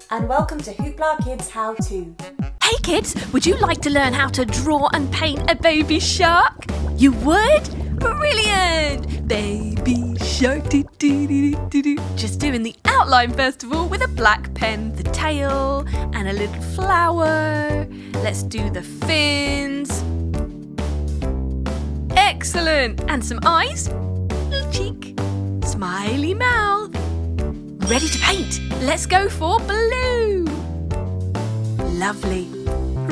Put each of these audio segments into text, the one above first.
and welcome to HooplaKidz How To. Hey kids, would you like to learn how to draw and paint a baby shark? You would? Brilliant! Baby shark, do-do-do-do-do. Just doing the outline first of all with a black pen, the tail and a little flower. Let's do the fins. Excellent! And some eyes, little cheek, smiley mouth. Ready to paint? Let's go for blue. Lovely.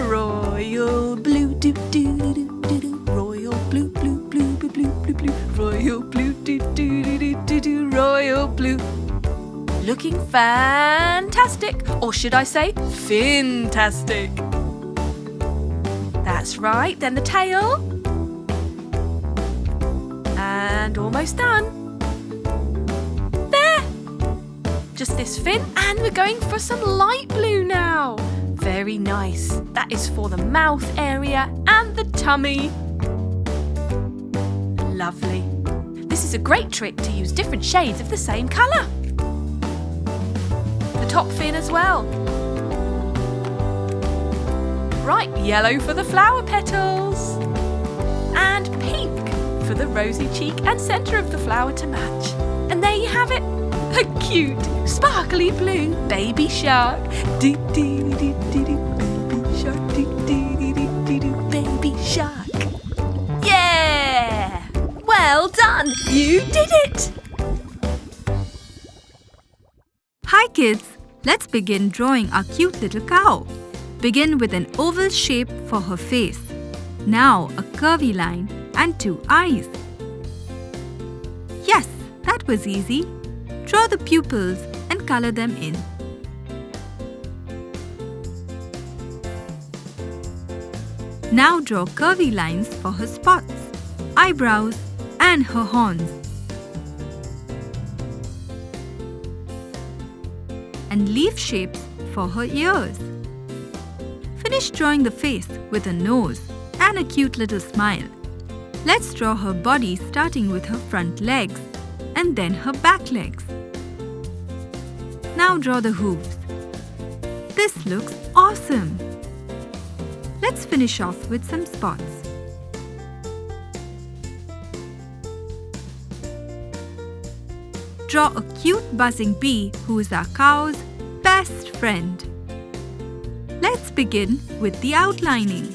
Royal blue, do do do do do do. Royal blue, blue, blue, blue, blue, blue, blue. Royal blue, do do do do do do. Royal blue. Looking fantastic, or should I say, fantastic. That's right. Then the tail, and almost done. There. Just this fin, and we're going for some light blue now. Very nice. That is for the mouth area and the tummy. Lovely. This is a great trick to use different shades of the same colour. The top fin as well. Bright yellow for the flower petals. And pink for the rosy cheek and centre of the flower to match. And there you have it. A cute, sparkly blue baby shark. Dee dee dee dee dee. Baby shark. Dee dee dee dee dee. Baby shark. Yeah! Well done! You did it! Hi kids! Let's begin drawing our cute little cow. Begin with an oval shape for her face. Now a curvy line and 2 eyes. Yes, that was easy. Draw the pupils and color them in. Now draw curvy lines for her spots, eyebrows and her horns. And leaf shapes for her ears. Finish drawing the face with a nose and a cute little smile. Let's draw her body starting with her front legs and then her back legs. Now draw the hooves. This looks awesome! Let's finish off with some spots. Draw a cute buzzing bee who is our cow's best friend. Let's begin with the outlining.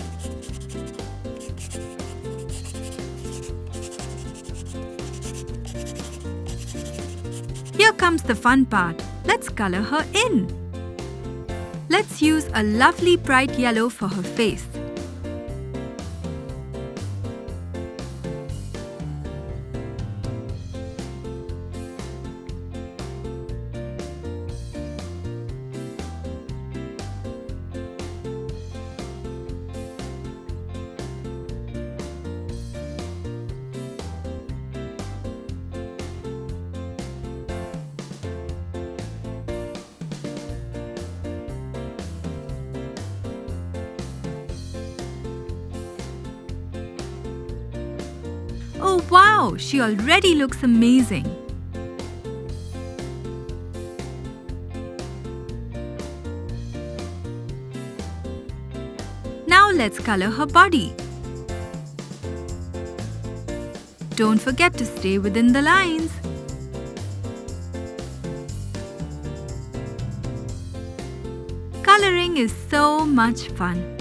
Here comes the fun part. Let's color her in. Let's use a lovely bright yellow for her face. Oh wow, she already looks amazing. Now let's color her body. Don't forget to stay within the lines. Coloring is so much fun.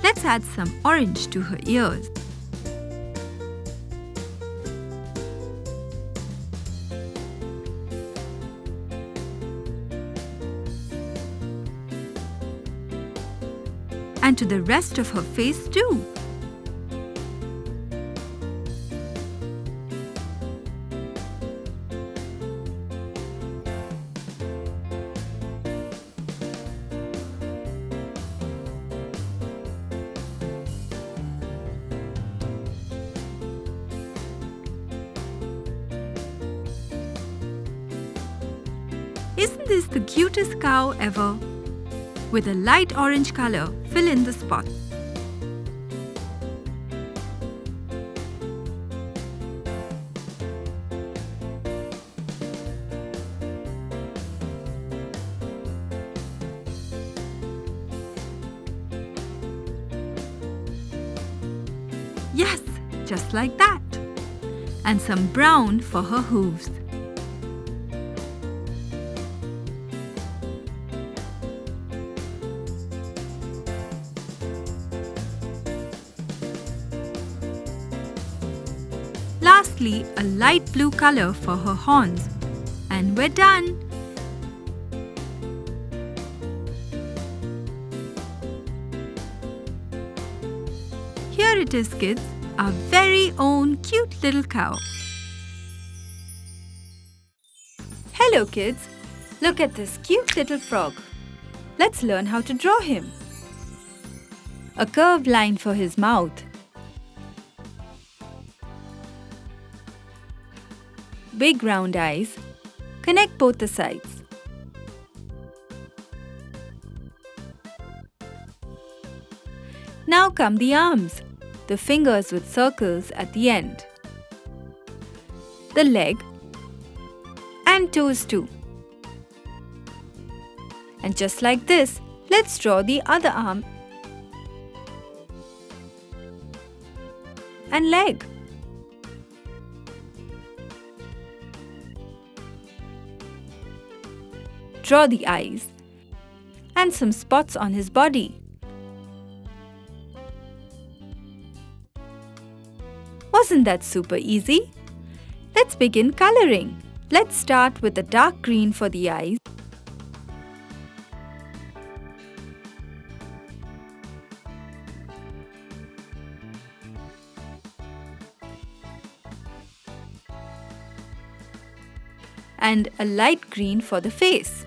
Let's add some orange to her ears. And to the rest of her face too. Isn't this the cutest cow ever? With a light orange color, fill in the spots. Yes, just like that. And some brown for her hooves. Lastly, a light blue color for her horns. And we're done! Here it is, kids, our very own cute little cow. Hello, kids. Look at this cute little frog. Let's learn how to draw him. A curved line for his mouth. Big round eyes. Connect both the sides. Now come the arms, the fingers with circles at the end, the leg and toes too. And just like this, let's draw the other arm and leg. Draw the eyes and some spots on his body. Wasn't that super easy? Let's begin coloring. Let's start with the dark green for the eyes. And a light green for the face.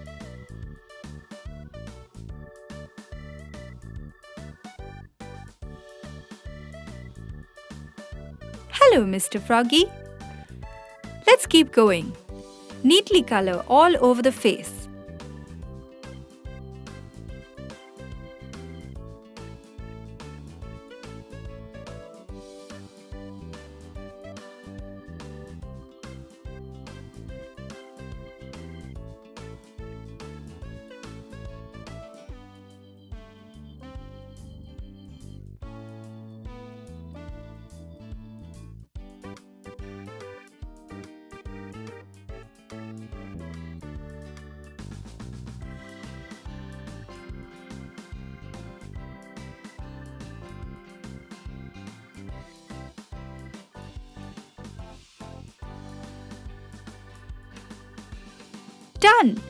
Hello, Mr. Froggy. Let's keep going. Neatly color all over the face. Done!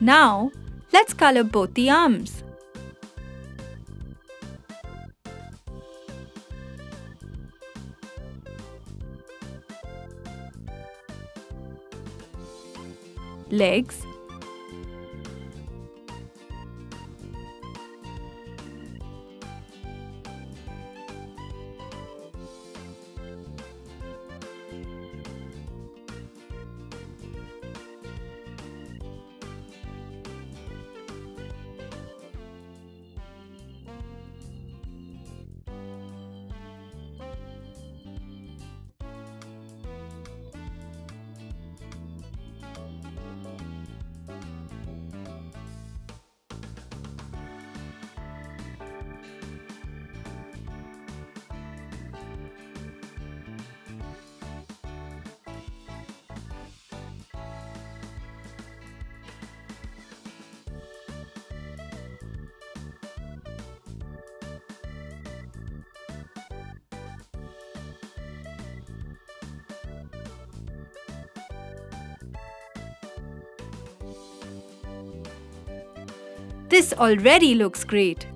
Now, let's color both the arms. Legs. This already looks great.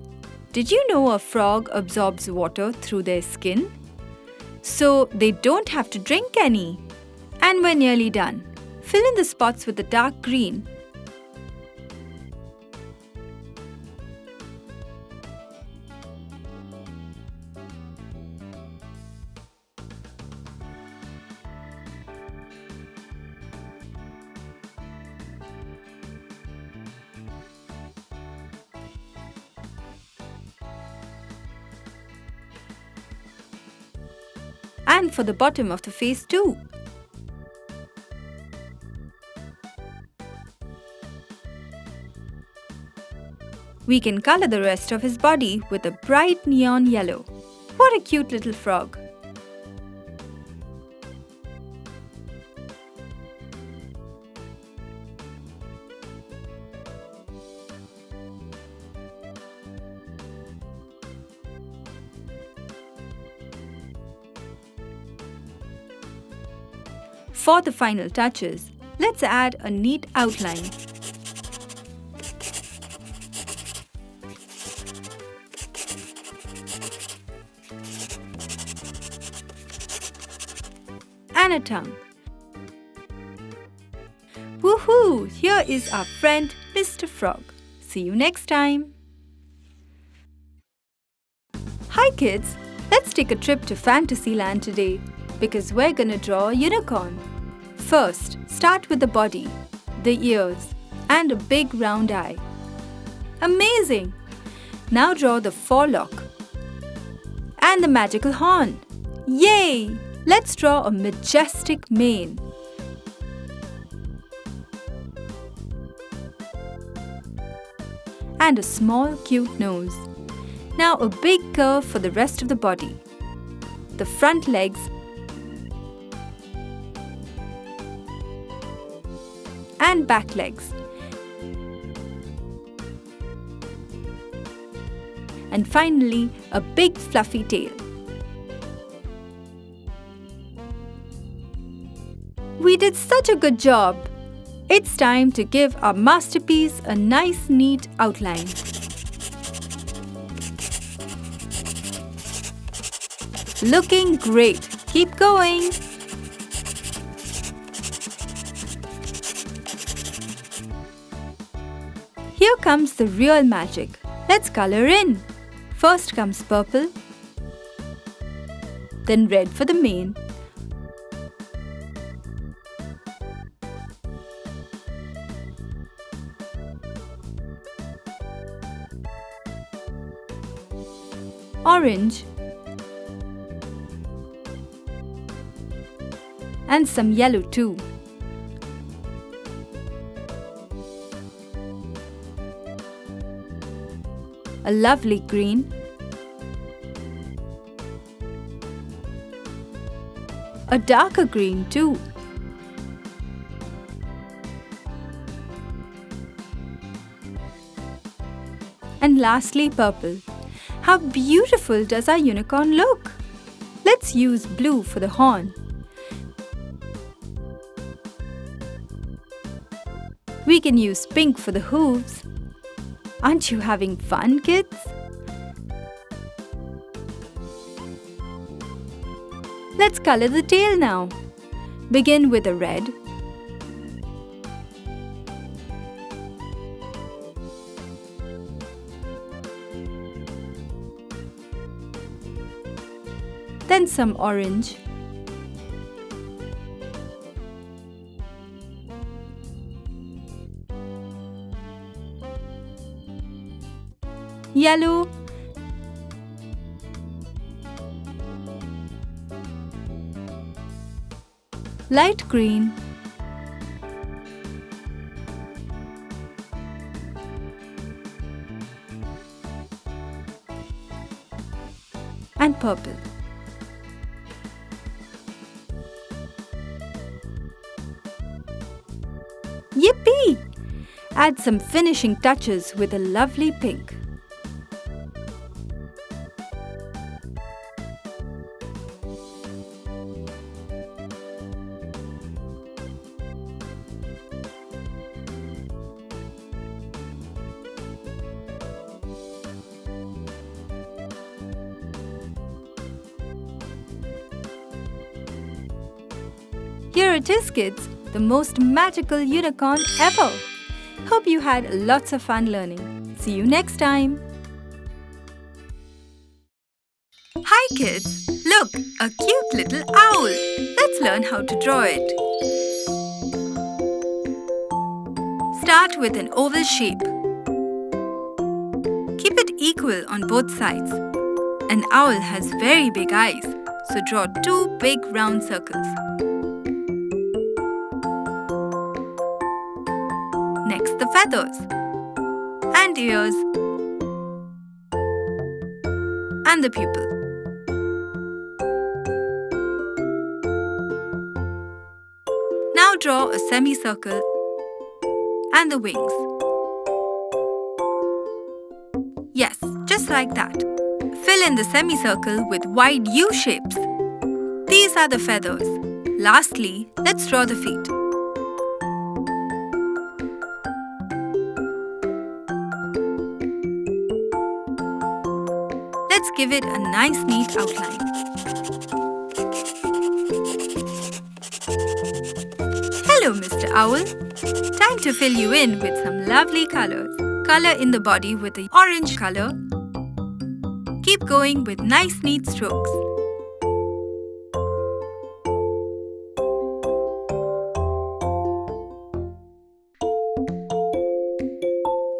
Did you know a frog absorbs water through their skin? So they don't have to drink any. And we're nearly done. Fill in the spots with the dark green. and for the bottom of the face too. We can color the rest of his body with a bright neon yellow. What a cute little frog! For the final touches, let's add a neat outline. And a tongue. Woohoo! Here is our friend Mr. Frog. See you next time. Hi kids! Let's take a trip to Fantasyland today because we're gonna draw a unicorn. First, start with the body, the ears, and a big round eye. Amazing! Now draw the forelock and the magical horn. Yay! Let's draw a majestic mane. And a small cute nose. Now a big curve for the rest of the body. The front legs and back legs. And finally, a big fluffy tail. We did such a good job! It's time to give our masterpiece a nice, neat outline. Looking great! Keep going! Here comes the real magic. Let's color in. First comes purple, then red for the mane, orange, and some yellow too. A lovely green, a darker green too, and lastly purple. How beautiful does our unicorn look? Let's use blue for the horn. We can use pink for the hooves. Aren't you having fun, kids? Let's color the tail now. Begin with a red, then some orange, yellow, light green, and purple. Yippee! Add some finishing touches with a lovely pink. Here it is, kids, the most magical unicorn ever. Hope you had lots of fun learning. See you next time. Hi kids, look, a cute little owl. Let's learn how to draw it. Start with an oval shape. Keep it equal on both sides. An owl has very big eyes, So draw 2 big round circles. Next, the feathers and ears and the pupil. Now draw a semicircle and the wings. Yes, just like that. Fill in the semicircle with wide U shapes. These are the feathers. Lastly, let's draw the feet. Let's give it a nice neat outline. Hello, Mr. Owl. Time to fill you in with some lovely colors. Color in the body with the orange color. Keep going with nice neat strokes.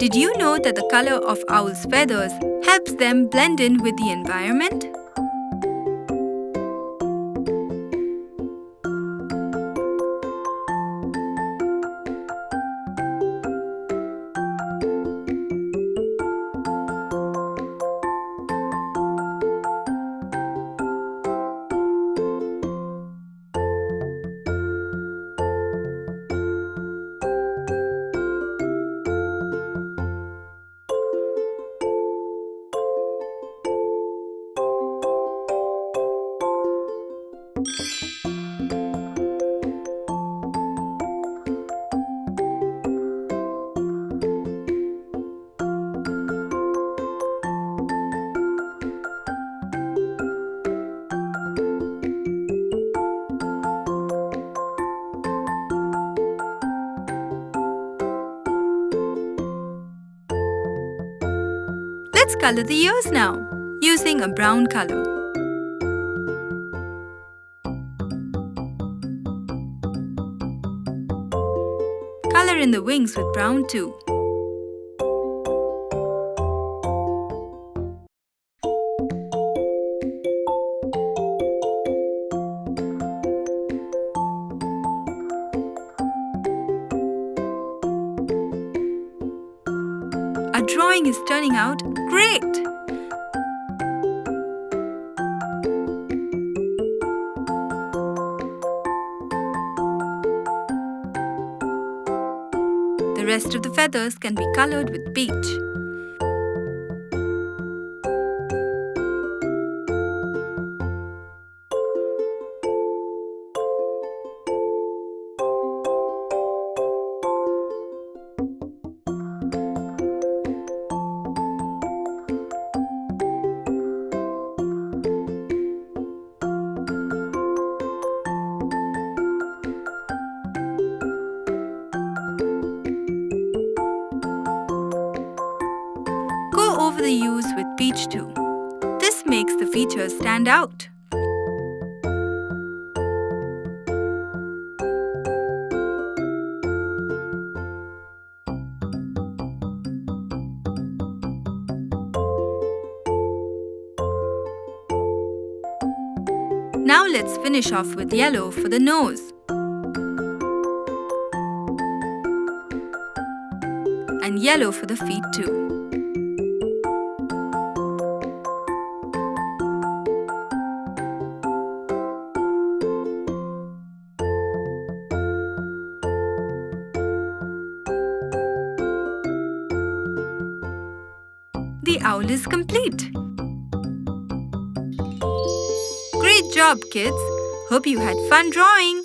Did you know that the color of owl's feathers helps them blend in with the environment? Let's color the ears now, using a brown color. Color in the wings with brown too. Our drawing is turning out great! The rest of the feathers can be colored with peach. Over the U's with peach too. This makes the features stand out. Now let's finish off with yellow for the nose. And yellow for the feet too. The owl is complete. Great job, kids! Hope you had fun drawing.